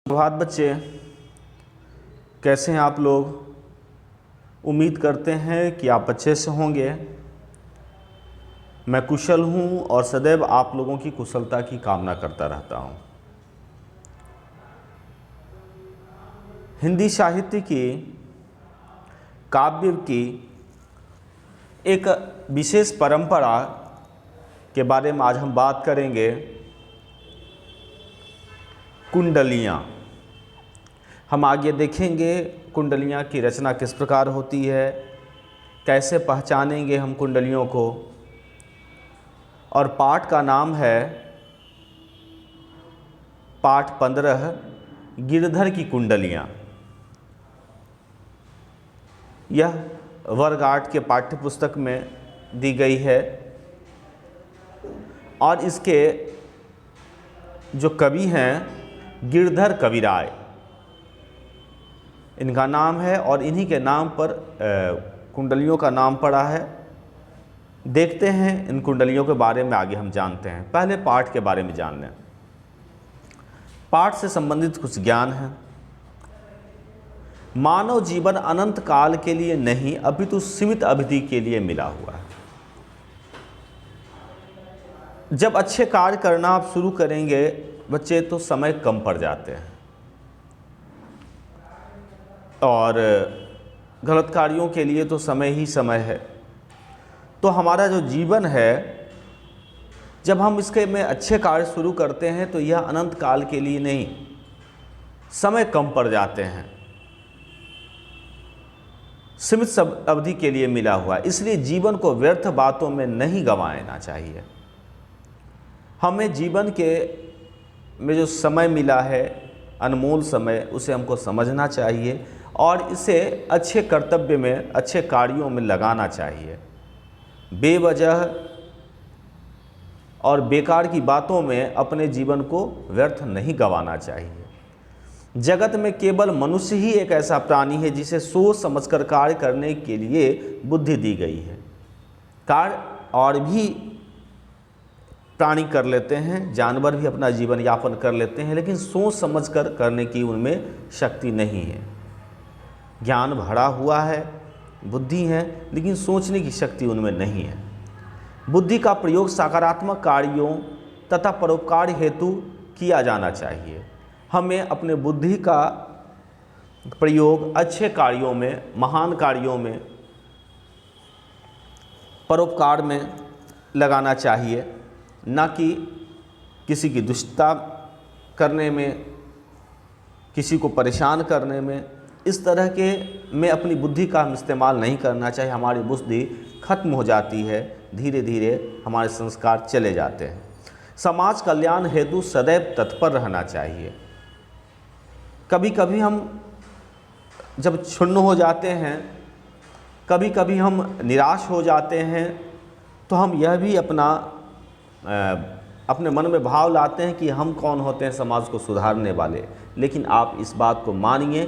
प्रभात बच्चे, कैसे हैं आप लोग। उम्मीद करते हैं कि आप अच्छे से होंगे। मैं कुशल हूं और सदैव आप लोगों की कुशलता की कामना करता रहता हूं। हिंदी साहित्य की काव्य की एक विशेष परंपरा के बारे में आज हम बात करेंगे। कुंडलियाँ। हम आगे देखेंगे कुंडलियाँ की रचना किस प्रकार होती है, कैसे पहचानेंगे हम कुंडलियों को। और पाठ का नाम है पाठ 15 गिरधर की कुंडलियाँ। यह वर्ग 8 के पाठ्य पुस्तक में दी गई है और इसके जो कवि हैं गिरधर कविराय, इनका नाम है और इन्हीं के नाम पर कुंडलियों का नाम पड़ा है। देखते हैं इन कुंडलियों के बारे में, आगे हम जानते हैं। पहले पाठ के बारे में जान लें। पाठ से संबंधित कुछ ज्ञान है। मानव जीवन अनंत काल के लिए नहीं अपितु सीमित अवधि के लिए मिला हुआ है। जब अच्छे कार्य करना आप शुरू करेंगे बच्चे तो समय कम पड़ जाते हैं और गलत कार्यों के लिए तो समय ही समय है। तो हमारा जो जीवन है, जब हम इसके में अच्छे कार्य शुरू करते हैं तो यह अनंत काल के लिए नहीं, समय कम पड़ जाते हैं, सीमित अवधि के लिए मिला हुआ। इसलिए जीवन को व्यर्थ बातों में नहीं गंवाना चाहिए। हमें जीवन के में जो समय मिला है, अनमोल समय, उसे हमको समझना चाहिए और इसे अच्छे कर्तव्य में, अच्छे कार्यों में लगाना चाहिए। बेवजह और बेकार की बातों में अपने जीवन को व्यर्थ नहीं गंवाना चाहिए। जगत में केवल मनुष्य ही एक ऐसा प्राणी है जिसे सोच समझकर कार्य करने के लिए बुद्धि दी गई है। कार्य और भी प्राणी कर लेते हैं, जानवर भी अपना जीवन यापन कर लेते हैं, लेकिन सोच समझकर करने की उनमें शक्ति नहीं है। ज्ञान भरा हुआ है, बुद्धि है, लेकिन सोचने की शक्ति उनमें नहीं है। बुद्धि का प्रयोग सकारात्मक कार्यों तथा परोपकार हेतु किया जाना चाहिए। हमें अपने बुद्धि का प्रयोग अच्छे कार्यों में, महान कार्यों में, परोपकार में लगाना चाहिए, ना कि किसी की दुष्टता करने में, किसी को परेशान करने में। इस तरह के में अपनी बुद्धि का हम इस्तेमाल नहीं करना चाहिए। हमारी बुद्धि खत्म हो जाती है, धीरे धीरे हमारे संस्कार चले जाते हैं। समाज कल्याण हेतु सदैव तत्पर रहना चाहिए। कभी कभी हम जब क्षुण्ण हो जाते हैं, कभी कभी हम निराश हो जाते हैं, तो हम यह भी अपने मन में भाव लाते हैं कि हम कौन होते हैं समाज को सुधारने वाले। लेकिन आप इस बात को मानिए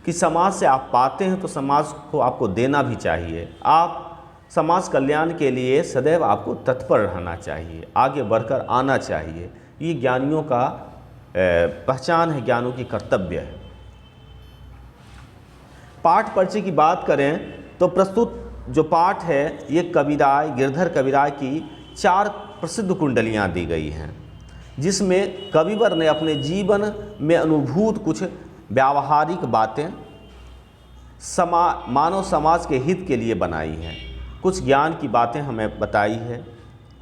कि समाज से आप पाते हैं तो समाज को आपको देना भी चाहिए। आप समाज कल्याण के लिए सदैव आपको तत्पर रहना चाहिए, आगे बढ़कर आना चाहिए। ये ज्ञानियों का पहचान है, ज्ञानियों की कर्तव्य है। पाठ परिचय की बात करें तो प्रस्तुत जो पाठ है ये कविराय, गिरधर कविराय की 4 प्रसिद्ध कुंडलियाँ दी गई हैं, जिसमें कविवर ने अपने जीवन में अनुभूत कुछ व्यावहारिक बातें मानव समाज के हित के लिए बनाई हैं। कुछ ज्ञान की बातें हमें बताई है,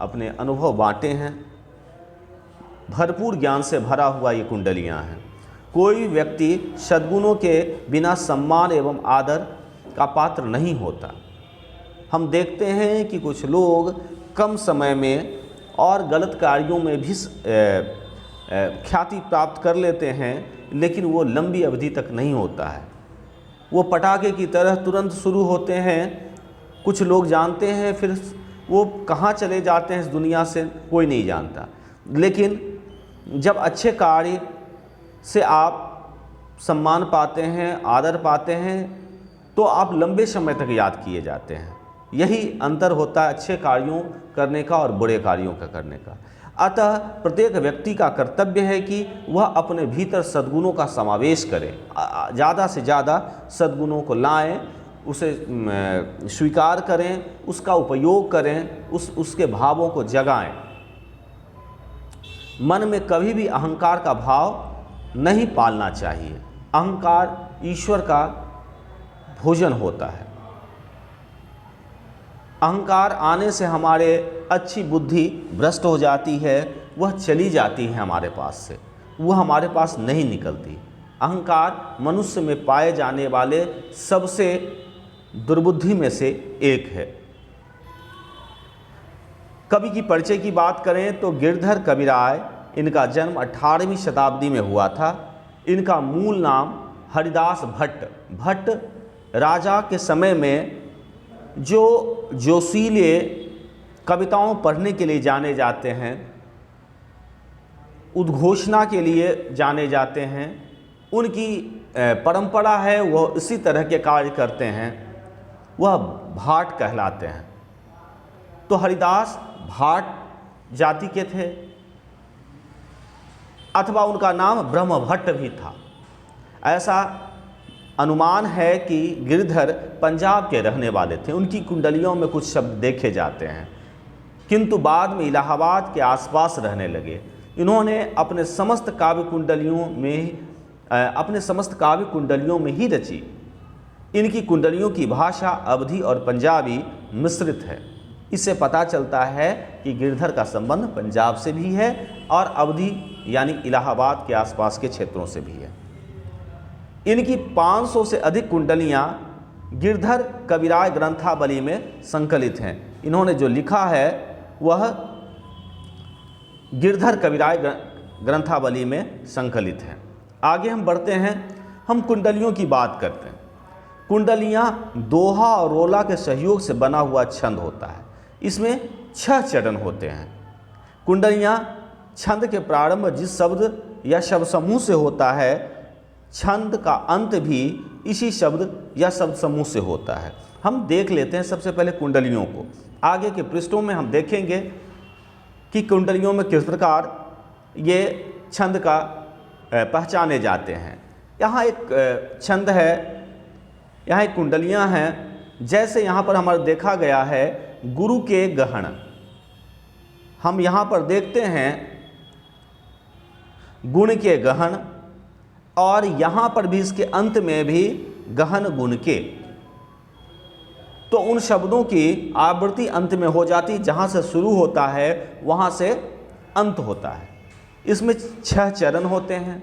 अपने अनुभव बांटे हैं। भरपूर ज्ञान से भरा हुआ ये कुंडलियाँ हैं। कोई व्यक्ति सद्गुणों के बिना सम्मान एवं आदर का पात्र नहीं होता। हम देखते हैं कि कुछ लोग कम समय में और गलत कार्यों में भी ख्याति प्राप्त कर लेते हैं, लेकिन वो लंबी अवधि तक नहीं होता है। वो पटाखे की तरह तुरंत शुरू होते हैं, कुछ लोग जानते हैं, फिर वो कहाँ चले जाते हैं इस दुनिया से कोई नहीं जानता। लेकिन जब अच्छे कार्य से आप सम्मान पाते हैं, आदर पाते हैं, तो आप लंबे समय तक याद किए जाते हैं। यही अंतर होता है अच्छे कार्यों करने का और बुरे कार्यों का करने का। अतः प्रत्येक व्यक्ति का कर्तव्य है कि वह अपने भीतर सद्गुणों का समावेश करे, ज़्यादा से ज़्यादा सद्गुणों को लाएं, उसे स्वीकार करें, उसका उपयोग करें, उसके भावों को जगाएं। मन में कभी भी अहंकार का भाव नहीं पालना चाहिए। अहंकार ईश्वर का भोजन होता है। अहंकार आने से हमारे अच्छी बुद्धि भ्रष्ट हो जाती है, वह चली जाती है हमारे पास से, वह हमारे पास नहीं निकलती। अहंकार मनुष्य में पाए जाने वाले सबसे दुर्बुद्धि में से एक है। कवि की परिचय की बात करें तो गिरधर कविराय, इनका जन्म 18वीं शताब्दी में हुआ था। इनका मूल नाम हरिदास भट्ट राजा के समय में जो जोशीले कविताओं पढ़ने के लिए जाने जाते हैं, उद्घोषणा के लिए जाने जाते हैं, उनकी परंपरा है, वह इसी तरह के कार्य करते हैं, वह भाट कहलाते हैं। तो हरिदास भाट जाति के थे, अथवा उनका नाम ब्रह्मभट्ट भी था। ऐसा अनुमान है कि गिरधर पंजाब के रहने वाले थे। उनकी कुंडलियों में कुछ शब्द देखे जाते हैं, किंतु बाद में इलाहाबाद के आसपास रहने लगे। इन्होंने अपने समस्त काव्य कुंडलियों में ही रची। इनकी कुंडलियों की भाषा अवधी और पंजाबी मिश्रित है। इससे पता चलता है कि गिरधर का संबंध पंजाब से भी है और अवधी यानी इलाहाबाद के आसपास के क्षेत्रों से भी है। इनकी 500 से अधिक कुंडलियाँ गिरधर कविराय ग्रंथावली में संकलित हैं। इन्होंने जो लिखा है वह गिरधर कविराय ग्रंथावली में संकलित है। आगे हम बढ़ते हैं, हम कुंडलियों की बात करते हैं। कुंडलियाँ दोहा और रोला के सहयोग से बना हुआ छंद होता है। इसमें 6 चरण होते हैं। कुंडलियाँ छंद के प्रारंभ जिस शब्द या शब्द समूह से होता है, छंद का अंत भी इसी शब्द या शब्द समूह से होता है। हम देख लेते हैं सबसे पहले कुंडलियों को। आगे के पृष्ठों में हम देखेंगे कि कुंडलियों में किस प्रकार ये छंद का पहचाने जाते हैं। यहाँ एक छंद है, यहाँ एक कुंडलियाँ हैं। जैसे यहाँ पर हमारा देखा गया है गुरु के गहन, हम यहाँ पर देखते हैं गुण के गहन, और यहाँ पर भी इसके अंत में भी गहन गुण के। तो उन शब्दों की आवृत्ति अंत में हो जाती, जहाँ से शुरू होता है वहाँ से अंत होता है। इसमें 6 चरण होते हैं।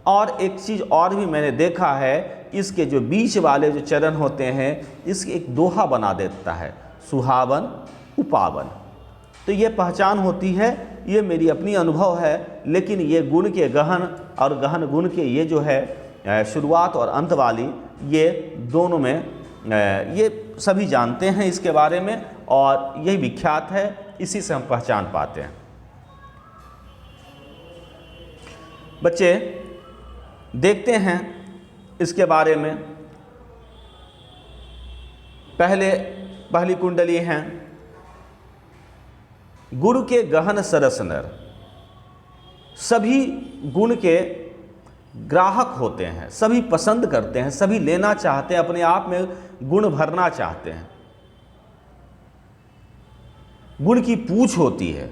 और एक चीज़ और भी मैंने देखा है, इसके जो बीच वाले जो चरण होते हैं, इसकी एक दोहा बना देता है, सुहावन उपावन। तो ये पहचान होती है, ये मेरी अपनी अनुभव है। लेकिन ये गुण के गहन और गहन गुण के ये जो है शुरुआत और अंत वाली, ये दोनों में ये सभी जानते हैं इसके बारे में, और यही विख्यात है, इसी से हम पहचान पाते हैं। बच्चे देखते हैं इसके बारे में। पहली कुंडली हैं गुरु के गहन सरस नर। सभी गुण के ग्राहक होते हैं, सभी पसंद करते हैं, सभी लेना चाहते हैं, अपने आप में गुण भरना चाहते हैं। गुण की पूछ होती है।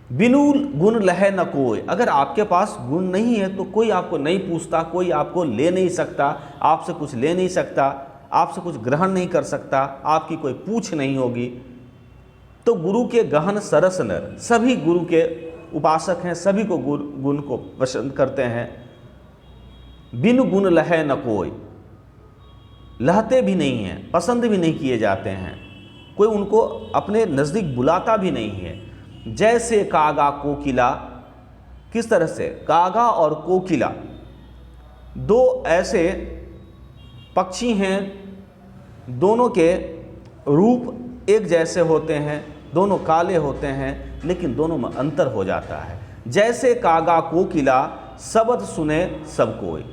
बिनु गुण लहे न कोई। अगर आपके पास गुण नहीं है तो कोई आपको नहीं पूछता, कोई आपको ले नहीं सकता, आपसे कुछ ले नहीं सकता, आपसे कुछ ग्रहण नहीं कर सकता, आपकी कोई पूछ नहीं होगी। तो गुरु के गहन सरस नर, सभी गुरु के उपासक हैं, सभी को गुण को पसंद करते हैं। बिनु गुण लहे न कोई, लहते भी नहीं हैं, पसंद भी नहीं किए जाते हैं, कोई उनको अपने नज़दीक बुलाता भी नहीं है। जैसे कागा कोकिला, किस तरह से कागा और कोकिला दो ऐसे पक्षी हैं, दोनों के रूप एक जैसे होते हैं, दोनों काले होते हैं, लेकिन दोनों में अंतर हो जाता है। जैसे कागा कोकिला शब्द सुने सब कोई,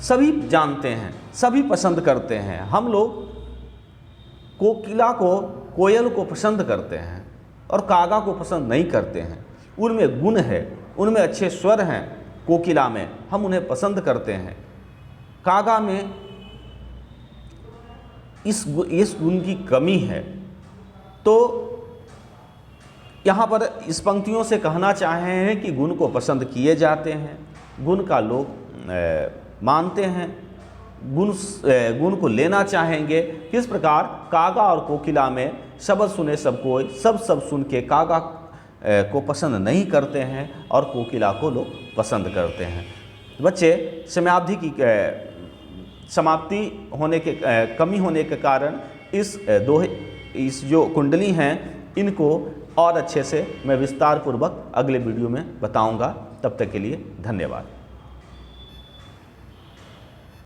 सभी जानते हैं, सभी पसंद करते हैं। हम लोग कोकिला को, कोयल को पसंद करते हैं और कागा को पसंद नहीं करते हैं। उनमें गुण है, उनमें अच्छे स्वर हैं, कोकिला में हम उन्हें पसंद करते हैं, कागा में इस गुण की कमी है। तो यहाँ पर इस पंक्तियों से कहना चाहे हैं कि गुण को पसंद किए जाते हैं, गुण का लोग मानते हैं, गुण को लेना चाहेंगे। किस प्रकार कागा और कोकिला में शब्द सुने सब कोई, सब सुन के कागा को पसंद नहीं करते हैं और कोकिला को लोग पसंद करते हैं। बच्चे, समयावधि की समाप्ति होने के कमी होने के कारण इस जो कुंडली हैं इनको और अच्छे से मैं विस्तार पूर्वक अगले वीडियो में बताऊंगा। तब तक के लिए धन्यवाद।